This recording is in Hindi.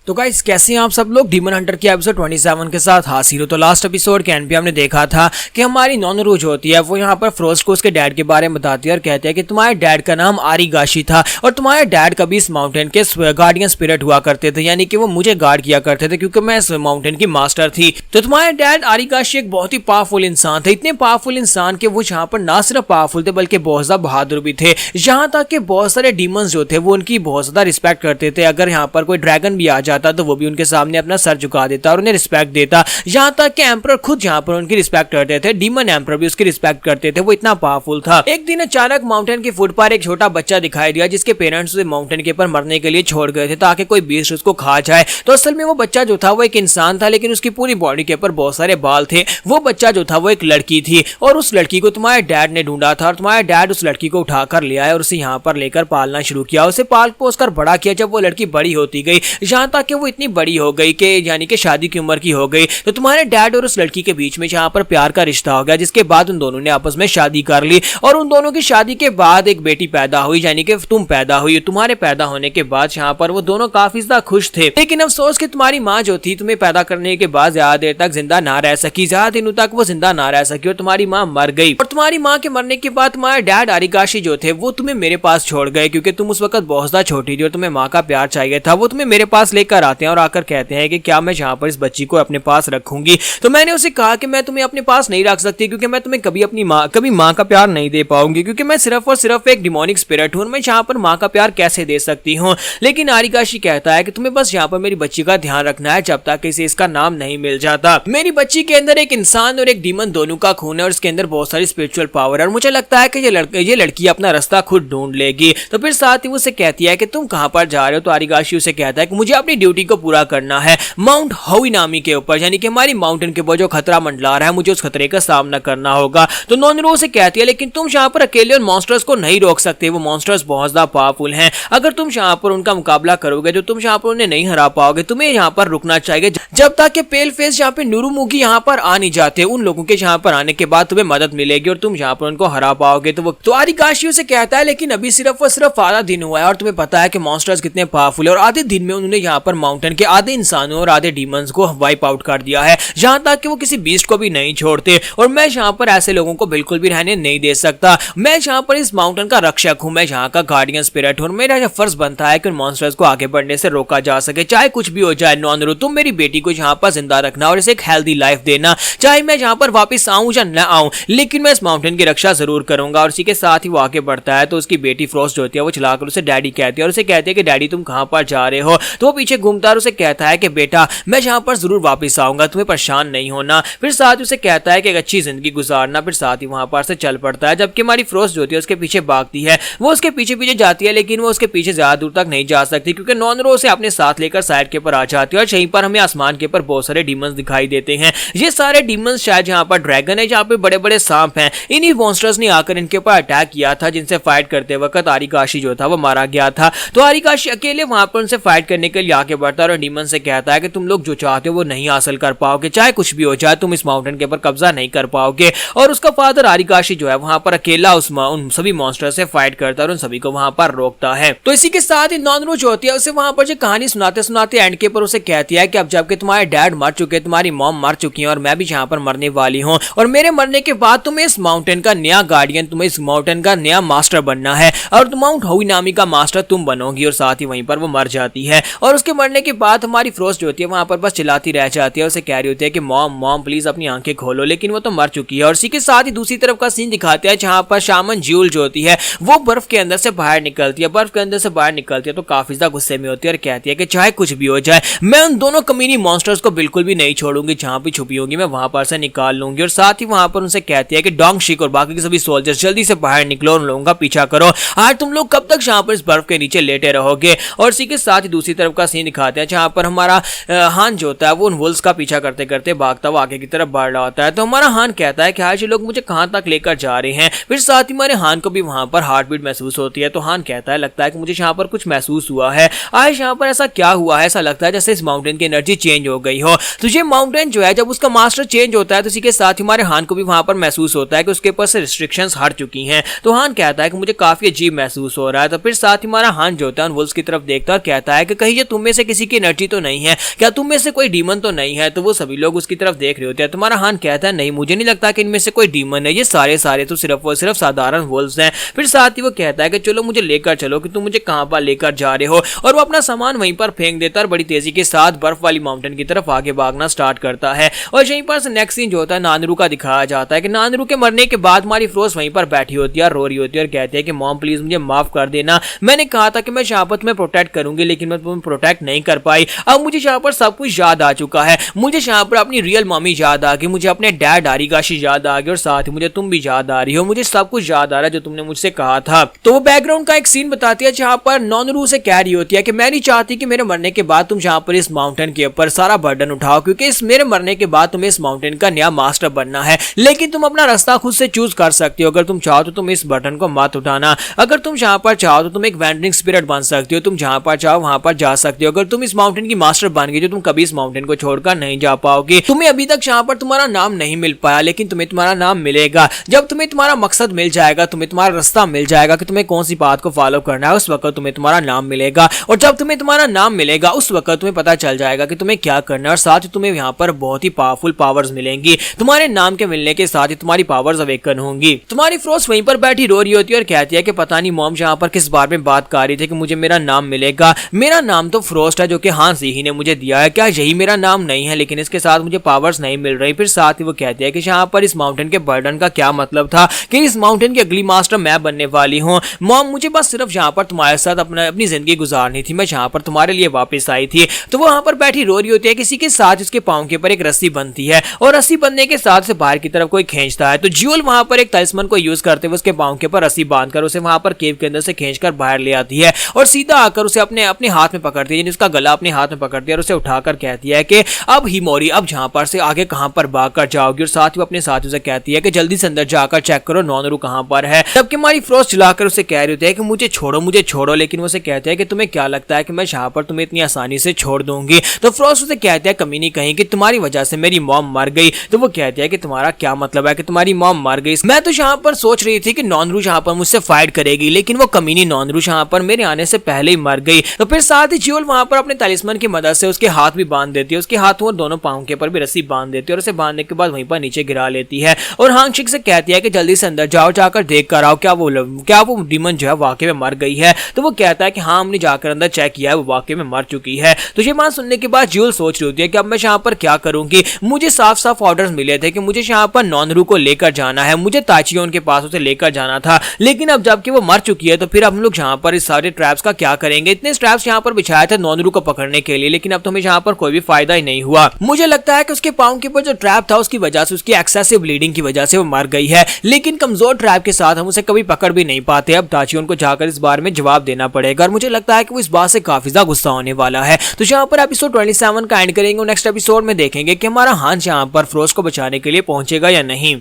तो गाइस कैसे हैं आप सब लोग। डीमन हंटर के एपिसोड 27 के साथ हाजिर हो। तो लास्ट एपिसोड के एंड पे हमने देखा था कि हमारी नोनोरू जो होती है वो यहाँ पर फ्रोस्ट को उसके डैड के बारे में बताती है और कहते हैं कि तुम्हारे डैड का नाम आरिगाशी था और तुम्हारे डैड कभी इस माउंटेन के गार्डियन स्पिरिट हुआ करते थे, यानी कि वो मुझे गार्ड किया करते थे क्योंकि मैं इस माउंटेन की मास्टर थी। तो तुम्हारे डैड आरिगाशी एक बहुत ही पावरफुल इंसान थे, इतने पावरफुल इंसान के वो यहाँ पर ना सिर्फ पावरफुल थे बल्कि बहुत ज्यादा बहादुर भी थे। यहाँ तक कि बहुत सारे डीमंस जो थे वो उनकी बहुत ज्यादा रिस्पेक्ट करते थे। अगर यहाँ पर कोई ड्रैगन भी आ जाता तो वो भी उनके सामने अपना सर झुका देता और उन्हें रिस्पेक्ट देता। यहाँ तक कि एम्परर खुद यहाँ पर उनकी रिस्पेक्ट करते थे, डीमन एम्परर भी उसकी रिस्पेक्ट करते थे, वो इतना पावरफुल था। एक दिन अचानक माउंटेन के फुट पर एक छोटा बच्चा दिखाई दिया जिसके पेरेंट्स उसे माउंटेन के ऊपर मरने के लिए छोड़ गए थे ताकि कोई बीस्ट उसको खा जाए। तो असल में वो बच्चा जो था वो एक इंसान था लेकिन उसकी पूरी बॉडी के ऊपर बहुत सारे बाल थे। वो बच्चा जो था वो एक लड़की थी और उस लड़की को तुम्हारे डैड ने ढूंढा था और तुम्हारे डैड उस लड़की को उठाकर ले आए और उसे यहाँ पर लेकर पालना शुरू किया, उसे पाल पोस कर बड़ा किया। जब वो लड़की बड़ी होती गई, यहाँ तक कि वो इतनी बड़ी हो गई कि यानी कि शादी की उम्र की हो गई, तो तुम्हारे डैड और उस लड़की के बीच में यहाँ पर प्यार का रिश्ता हो गया, जिसके बाद उन दोनों ने आपस में शादी कर ली और उन दोनों की शादी के बाद एक बेटी पैदा हुई, यानी कि तुम पैदा हुई। तुम्हारे पैदा होने के बाद यहाँ पर वो दोनों काफी ज्यादा खुश थे, लेकिन अफसोस कि तुम्हारी माँ जो थी तुम्हें पैदा करने के बाद ज्यादा देर तक जिंदा ना रह सकी, ज्यादा दिनों तक वो जिंदा ना रह सकी और तुम्हारी माँ मर गई। और तुम्हारी माँ के मरने के बाद तुम्हारे डैड आरिगाशी जो थे वो तुम्हें मेरे पास छोड़ गए क्योंकि तुम उस वक्त बहुत ज्यादा छोटी थी और तुम्हें माँ का प्यार चाहिए था। वो तुम्हें मेरे पास लेकर आते हैं और आकर कहते हैं कि क्या मैं यहाँ पर इस बच्ची को अपने पास रखूंगी। तो मैंने उसे कहा कि मैं तुम्हें अपने पास नहीं रख सकती क्योंकि मैं तुम्हें कभी माँ का प्यार नहीं दे पाऊंगी क्योंकि मैं सिर्फ और सिर्फ एक डिमोनिक स्पिरिट हूँ, मैं यहाँ पर माँ का प्यार कैसे दे सकती हूँ। लेकिन आरिगाशी कहता है कि तुम्हें बस यहाँ पर मेरी बच्ची का ध्यान रखना है जब तक इसे इसका नाम नहीं मिल जाता। मेरी बच्ची के अंदर एक इंसान और एक डीमन दोनों का खून है और इसके अंदर बहुत सारी स्पिरिचुअल पावर है और मुझे लगता है कि ये लड़की अपना रास्ता खुद ढूंढ लेगी। तो फिर साथ ही वो उसे कहती है कि तुम कहाँ पर जा रहे हो। तो आरिगाशी उसे कहता है कि मुझे अपनी ड्यूटी को पूरा करना है माउंट होई नामी के ऊपर, यानी कि हमारी माउंटेन के ऊपर जो खतरा मंडला रहा है मुझे उस खतरे का सामना करना होगा। तो नोनोरू से कहती है लेकिन तुम यहाँ पर अकेले उन मॉन्स्टर्स को नहीं रोक सकते, वो मॉन्स्टर्स बहुत ज्यादा पावरफुल हैं, अगर तुम यहाँ पर उनका मुकाबला करोगे तो तुम यहाँ पर उन्हें नहीं हरा पाओगे, तुम्हें यहाँ पर रुकना चाहिए जब तक कि पेल फेस यहाँ पे नुरुमुगी यहाँ पर आ नहीं जाते। उन लोगों के यहाँ पर आने के बाद तुम्हें मदद मिलेगी और तुम यहाँ पर उनको हरा पाओगे। तो आरिगाशी से कहता है लेकिन अभी सिर्फ और सिर्फ आधा दिन हुआ है और तुम्हें पता है कि मॉन्स्टर्स कितने पावरफुल है और आधे दिन में उन्होंने यहाँ पर माउंटेन के आधे इंसानों और आधे डीमंस को वाइप आउट कर दिया है, यहाँ तक कि वो किसी बीस्ट को भी नहीं छोड़ते और मैं यहाँ पर ऐसे लोगों को बिल्कुल भी रहने नहीं दे सकता। मैं यहाँ पर इस माउंटेन का रक्षक हूँ, मैं यहाँ का गार्डियन स्पिरिट हूँ, मेरा यह फर्ज बनता है कि उन मॉन्स्टर्स को आगे बढ़ने से रोका जा सके, चाहे कुछ भी हो जाए। नोनोरू तुम मेरी बेटी को यहाँ पर जिंदा रखना और इसे एक हेल्दी लाइफ देना, चाहे मैं यहाँ पर वापस आऊं या न आऊं, लेकिन मैं इस माउंटेन की रक्षा जरूर करूंगा। और इसी के साथ ही वो आगे बढ़ता है तो उसकी बेटी फ्रोस्ट जो होती है वो चलाकर उसे डैडी कहती है और उसे कहती है कि डैडी तुम कहाँ पर जा रहे हो। तो वो पीछे घूमता और उसे कहता है कि बेटा मैं यहाँ पर जरूर वापस आऊंगा, तुम्हें परेशान नहीं होना। फिर साथ ही उसे कहता है कि एक अच्छी जिंदगी गुजारना, फिर साथ ही वहां पर से चल पड़ता है। जबकि हमारी फ्रोस्ट जो होती है उसके पीछे भागती है, वो उसके पीछे पीछे जाती है लेकिन वो उसके पीछे ज्यादा दूर तक नहीं जा सकती क्योंकि नोनोरू उसे अपने साथ लेकर साइड के ऊपर आ जाती है और यहीं पर हमें आसमान के ऊपर बहुत सारे डीमंस दिखाई देते हैं। ये सारे डीमंस शायद यहाँ पर ड्रैगन है, जहाँ पे बड़े बड़े सांप हैं, इन्हीं मॉन्स्टर्स ने आकर इनके ऊपर अटैक किया था जिनसे फाइट करते वक्त आरिगाशी जो था वो मारा गया था। तो आरिगाशी अकेले वहां पर उनसे फाइट करने के लिए आगे बढ़ता है और डीमन से कहता है कि तुम लोग जो चाहते हो वो नहीं हासिल कर पाओगे, चाहे कुछ भी हो जाए तुम इस माउंटेन के ऊपर कब्जा नहीं कर पाओगे। और उसका फादर आरिगाशी जो है वहां पर अकेला उन सभी मॉन्स्टर से फाइट करता है और उन सभी को वहां पर रोकता है। तो इसी के साथ ही नोनोरू जो होती है उसे वहां पर जो कहानी सुनाते सुनाते एंड के ऊपर उसे कहती है कि अब जबकि तुम्हारे डैड मर चुके, तुम्हारी मॉम मर चुकी है और मैं भी यहाँ पर मरने वाली हूँ और मेरे मरने के बाद तुम्हें इस माउंटेन का नया गार्डियन, तुम्हें इस माउंटेन का नया मास्टर बनना है और माउंट होई नामी का मास्टर तुम बनोगी। और साथ ही वहीं पर वो मर जाती है और उसके मरने के बाद हमारी फ्रोस्ट जो होती है वहां पर बस चिल्लाती रह जाती है, उसे कह रही होती है कि मॉम प्लीज अपनी आंखें खोलो, लेकिन वो तो मर चुकी है। और इसी के साथ ही दूसरी तरफ का सीन दिखाते हैं जहां पर शामन ज्यूल जो होती है वो बर्फ के अंदर से बाहर निकलती है, बर्फ के अंदर से बाहर निकलती है तो काफी ज्यादा गुस्से में होती है और कहती है कि चाहे कुछ भी हो जाए मैं उन दोनों कमीनी मॉन्स्टर्स को बिल्कुल भी नहीं छोड़ूंगी, जहां भी छुपी होंगी मैं वहां पर से निकाल लूंगी। और साथ ही वहां पर उनसे कहती है कि डोंगशिक और बाकी के सभी सोल्जर्स जल्दी से बाहर निकलो, उन लोगों का पीछा करो, आज तुम लोग कब तक यहाँ पर इस बर्फ के नीचे लेटे रहोगे। और इसी के साथ ही दूसरी तरफ का सीन दिखाते हैं जहां पर हमारा हान जो होता है वो उन वुल्स का पीछा करते करते भागता हुआ आगे की तरफ बढ़ रहा होता है। तो हमारा हान कहता है कि आज ये लोग मुझे कहां तक लेकर जा रहे हैं। फिर साथ ही हमारे हान को भी वहां पर हार्ट बीट महसूस होती है। तो हान कहता है लगता है कि मुझे यहाँ पर कुछ महसूस हुआ है, आज यहाँ पर ऐसा क्या हुआ है, ऐसा लगता है जैसे इस माउंटेन की एनर्जी चेंज हो गई हो। तो ये माउंटेन जो है जब उसका मास्टर चेंज होता है तो इसी के साथ ही हमारे हान को भी वहां पर महसूस होता है कि उसके ऊपर से रिस्ट्रिक्शंस हट चुकी हैं। तो हान कहता है कि मुझे काफी अजीब महसूस हो रहा है। तो फिर साथ ही हमारा हान जो होता है उन वुल्स की तरफ देखता है और कहता है कि कहीं ये तुम में से किसी की एनर्जी तो नहीं है, क्या तुम में से कोई डीमन तो नहीं है। तो वो सभी लोग उसकी तरफ देख रहे होते हैं। तुम्हारा हान कहता है नहीं, मुझे नहीं लगता कि इनमें से कोई डीमन है, ये सारे तो सिर्फ और सिर्फ साधारण वुल्व्स हैं। फिर साथ ही वो कहता है कि चलो मुझे लेकर चलो, कि तुम मुझे कहां पर लेकर जा रहे हो। और वो अपना सामान वहीं पर फेंक देता है और बड़ी तेजी के साथ बर्फ वाली माउंटेन की तरफ आगे भागना स्टार्ट करता है। और यहीं पर नेक्स्ट सीन जो होता है नानरू का दिखाया जाता है कि नानरू के मरने के बाद हमारी फ्रोस्ट वहीं पर बैठी होती है और रो रही होती है और कहती है कि मॉम प्लीज मुझे माफ कर देना, मैंने कहा था कि मैं यहाँ पर तुम्हें प्रोटेक्ट करूंगी लेकिन मैं तुम्हें प्रोटेक्ट नहीं कर पाई। अब मुझे यहाँ पर सब कुछ याद आ चुका है, मुझे यहाँ पर अपनी रियल मम्मी याद आ गई, मुझे अपने डैड आरिगाशी याद आ गई और साथ ही मुझे तुम भी याद आ रही हो, मुझे सब कुछ याद आ रहा है जो तुमने मुझसे कहा था। तो वो बैकग्राउंड का एक सीन बताती है जहाँ पर नॉनरू से कह रही होती है कि मैं नहीं चाहती कि मेरे मरने के बाद तुम यहाँ पर इस माउंटेन के ऊपर सारा बर्डन उठाओ, क्योंकि इस मेरे मरने के बाद तुम्हें इस माउंटेन का नया मास्टर बनना है, लेकिन तुम अपना रास्ता खुद से चूज कर सकती हो। अगर तुम चाहो तो तुम इस बटन को मत उठाना, अगर तुम जहाँ पर चाहो तो तुम एक वैंडरिंग स्पिरिट बन सकती हो, तुम जहाँ पर चाहो वहां पर जा सकती हो। अगर तुम इस माउंटेन की मास्टर बन गई तो तुम कभी इस माउंटेन को छोड़कर नहीं जा पाओगे। तुम्हें अभी तक यहाँ पर तुम्हारा नाम नहीं मिल पाया, लेकिन तुम्हें तुम्हारा नाम मिलेगा। जब तुम्हें तुम्हारा मकसद मिल जाएगा, तुम्हें तुम्हारा रास्ता मिल जाएगा कि तुम्हें कौन सी बात को फॉलो करना है, उस वक्त तुम्हें तुम्हारा नाम मिलेगा। और जब तुम्हें तुम्हारा नाम मिलेगा उस वक्त तुम्हें पता चल जाएगा कि तुम्हें क्या करना है। और साथ ही तुम्हें यहाँ पर बहुत ही पावरफुल पावर्स मिलेंगी, तुम्हारे नाम के मिलने के साथ ही तुम्हारी पावर्स अवेकन होंगी। तुम्हारी फ्रोस्ट वहीं पर बैठी रो रही होती है और कहती है कि पता नहीं मॉम यहाँ पर किस बारे में बात कर रही थी कि मुझे मेरा नाम मिलेगा, मेरा नाम तो फ्रोस्ट है जो कि हान सीही ने मुझे दिया है, क्या यही मेरा नाम नहीं है, लेकिन इसके साथ मुझे पावर्स नहीं मिल रही। फिर साथ ही वो कहती है कि यहाँ पर इस माउंटेन के बर्डन का क्या मतलब था, कि इस माउंटेन की अगली मास्टर मैं बनने वाली हूँ। मॉम मुझे बस सिर्फ यहाँ पर तुम्हारे साथ अपनी जिंदगी गुजारनी थी, मैं यहाँ पर तुम्हारे लिए वापस आई थी। तो वो वहां पर बैठी रो रही होती है, किसी के साथ उसके पाँव के ऊपर एक रस्सी बनती है और रस्सी बनने के साथ से बाहर की तरफ कोई खींचता है। तो ज्यूल वहां पर एक तलिस्मन को यूज करते हुए उसके पाँव के ऊपर रस्सी बांधकर उसे वहां पर केव के अंदर से खींचकर बाहर ले आती है और सीधा आकर उसे अपने हाथ में पकड़ती है, उसका गला अपने हाथ में पकड़ती है और उसे उठाकर कहती है कि अब हिमोरी अब जहां पर से आगे कहां पर भागकर जाओगी। और साथ ही अपने साथियों से कहती है कि जल्दी से अंदर जाकर चेक करो नॉनरू कहां पर है। जबकि हमारी फ्रोस्ट चिल्लाकर उसे कह रही होती है कि मुझे छोड़ो, लेकिन वो उसे कहते हैं कि तुम्हें क्या लगता है कि मैं यहाँ पर तुम्हें इतनी आसानी से छोड़ दूंगी। तो फ्रोस्ट उसे कहते हैं कमीनी कहीं कि तुम्हारी वजह से मेरी मॉम मर गई। तो वो कहते हैं कि तुम्हारा क्या मतलब है कि तुम्हारी मॉम मर गई, मैं तो यहाँ पर सोच रही थी कि नॉनरू यहाँ पर मुझसे फाइट करेगी, लेकिन वो कमीनी नॉनरू यहाँ पर मेरे आने से पहले ही मर गई। तो फिर साथ ही ज्यूल वहां पर अपने तलिस्मन की मदद से उसके हाथ भी बांध देती है, उसके हाथों और दोनों पाँव के ऊपर भी रस्सी बांध देती है और उसे बांधने के बाद वहीं पर नीचे गिरा लेती है और हांगशिक से कहती है कि जल्दी से अंदर जाओ, जाकर देख कर आओ क्या वो डीमन जो है वाकई में मर गई है। तो वो कहता है कि हाँ हमने जाकर अंदर चेक किया है, वो वाकई में मर चुकी है। तो ये बात सुनने के बाद ज्यूल सोच रही होती है कि अब मैं यहाँ पर क्या करूंगी, मुझे साफ साफ ऑर्डर्स मिले थे कि मुझे यहाँ पर नॉनरू को लेकर जाना है, मुझे ताचियोन के पास उसे लेकर जाना था, लेकिन अब जबकि वो मर चुकी है तो फिर हम लोग यहाँ पर इस सारे ट्रैप्स का क्या करेंगे। इतने ट्रैप्स यहाँ पर बिछाए थे नॉनरू को पकड़ने के लिए, लेकिन अब तो हमें यहाँ पर कोई भी फायदा ही नहीं हुआ। मुझे लगता है कि उसके पाँव के ऊपर जो ट्रैप था उसकी वजह से, उसकी एक्सेसिव ब्लीडिंग की वजह से वो मर गई है, लेकिन कमजोर ट्रैप के साथ हम उसे कभी पकड़ भी नहीं पाते। अब ताचियोन को जाकर इस बारे में जवाब देना पड़ेगा और मुझे लगता है कि वो इस बात से काफी ज्यादा गुस्सा होने वाला है। तो यहाँ पर एपिसोड 27 का एंड करेंगे और नेक्स्ट एपिसोड में देखेंगे कि हमारा हांस यहाँ पर फ्रोस्ट को बचाने के लिए पहुंचेगा या नहीं।